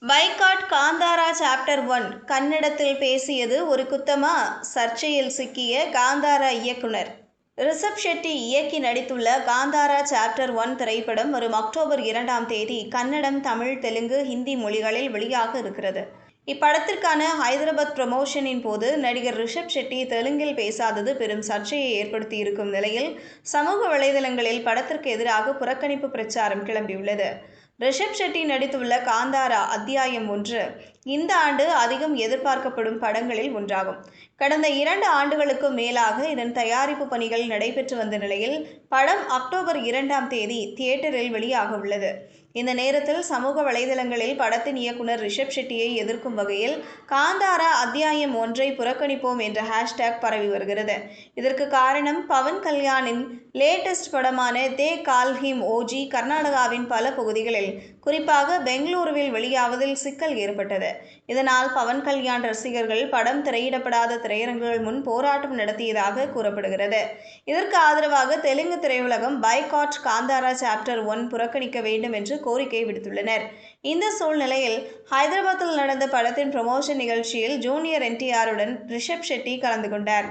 Boycott Kantara chapter 1 கன்னடத்தில் பேசியது ஒரு குத்தமா? சர்ச்சையில் சிக்கிய காந்தாரா இயக்குனர் ரிஷப் ஷெட்டி இயக்கி நடித்துள்ள காந்தாரா சாப்டர் 1 திரைப்படம் வரும் அக்டோபர் 2ஆம் தேதி கன்னடம், தமிழ், தெலுங்கு, ஹிந்தி மொழிகளில் வெளியாக இருக்கிறது. இப்படத்திற்கான ஹைதராபாத் ப்ரமோஷனின் போது நடிகர் ரிஷப் ஷெட்டி தெலுங்கில் பேசாதது பெரும் சர்ச்சையை ஏற்படுத்தியிருக்கும் நிலையில் சமூக வலைதளங்களில் படத்திற்கு எதிராக புறக்கணிப்பு பிரச்சாரம் கிளம்பியுள்ளது. ரிஷப் ஷெட்டி நடித்துள்ள காந்தாரா அத்தியாயம் 1 இந்த ஆண்டு அதிகம் எதிர்பார்க்கப்படும் படங்களில் ஒன்றாகும். கடந்த 2 ஆண்டுகளுக்கும் மேலாக இதன் தயாரிப்பு பணிகள் நடைபெற்று வந்த நிலையில் படம் அக்டோபர் 2ஆம் தேதி தியேட்டரில் வெளியாக உள்ளது. இந்த நேரத்தில் சமூக வலைதளங்களில் படத்தின் இயக்குனர் ரிஷப் ஷெட்டியை எதிர்க்கும் வகையில் காந்தாரா அத்தியாயம் 1ஐ புறக்கணிப்போம் என்ற ஹேஷ்டேக் பரவி வருகிறது. இதற்கு காரணம் பவன் கல்யாணின் லேட்டஸ்ட் படமான தே கால் ஹிம் ஓஜி கர்நாடகாவின் பல பகுதிகளில் குறிப்பாக பெங்களூருவில் வெளியாவதில் சிக்கல் ஏற்பட்டது. இதனால் பவன் கல்யாண் ரசிகர்கள் படம் திரையிடப்படாத திரையரங்குகள் முன் போராட்டம் நடத்தியதாக கூறப்படுகிறது. இதற்கு ஆதரவாக தெலுங்கு திரையுலகம் பைகாட் காந்தாரா சாப்டர் 1 புறக்கணிக்க வேண்டும் என்று கோரிக்கை விடுத்துள்ளனர். இந்த சூழ்நிலையில் ஹைதராபாத்தில் நடந்த படத்தின் ப்ரமோஷன் நிகழ்ச்சியில் ஜூனியர் என்டிஆருடன் ரிஷப் ஷெட்டி கலந்து கொண்டார்.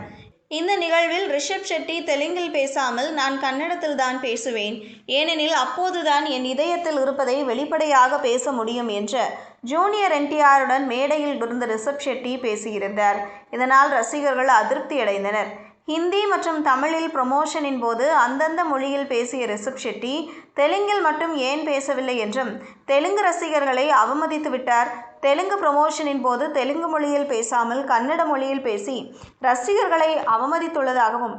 இந்த நிகழ்வில் ரிஷப் ஷெட்டி தெலுங்கில் பேசாமல் நான் கன்னடத்தில் தான் பேசுவேன், ஏனெனில் அப்போதுதான் என் இதயத்தில் இருப்பதை வெளிப்படையாக பேச முடியும் என்ற ஜூனியர் என்டிஆருடன் மேடையில் இருந்த ரிஷப் ஷெட்டி பேசியிருந்தார். இதனால் ரசிகர்கள் அதிருப்தியடைந்தனர். ஹிந்தி மற்றும் தமிழில் ப்ரமோஷனின் போது அந்தந்த மொழியில் பேசிய ரிஷப் ஷெட்டி தெலுங்கில் மட்டும் ஏன் பேசவில்லை என்றும் தெலுங்கு ரசிகர்களை அவமதித்து விட்டார். தெலுங்கு ப்ரமோஷனின் போது தெலுங்கு மொழியில் பேசாமல் கன்னட மொழியில் பேசி ரசிகர்களை அவமதித்துள்ளதாகவும்,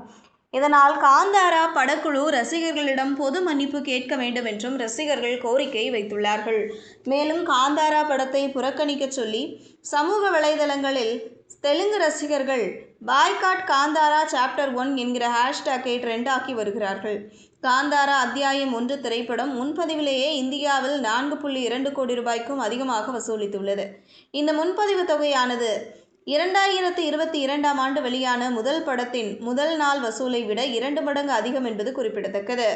இதனால் காந்தாரா படக்குழு ரசிகர்களிடம் பொது மன்னிப்பு கேட்க வேண்டும் என்றும் ரசிகர்கள் கோரிக்கை வைத்துள்ளார்கள். மேலும் காந்தாரா படத்தை புறக்கணிக்க சொல்லி சமூக வலைதளங்களில் தெலுங்கு ரசிகர்கள் பாய்காட் காந்தாரா சாப்டர் 1 என்கிற ஹேஷ்டேக்கை ட்ரெண்டாக்கி வருகிறார்கள். காந்தாரா அத்தியாயம் 1 திரைப்படம் முன்பதிவிலேயே இந்தியாவில் 4.2 கோடி ரூபாய்க்கும் அதிகமாக வசூலித்துள்ளது. இந்த முன்பதிவு தொகையானது 2022ஆம் ஆண்டு வெளியான முதல் படத்தின் முதல் நாள் வசூலை விட 2 மடங்கு அதிகம் என்பது குறிப்பிடத்தக்கது.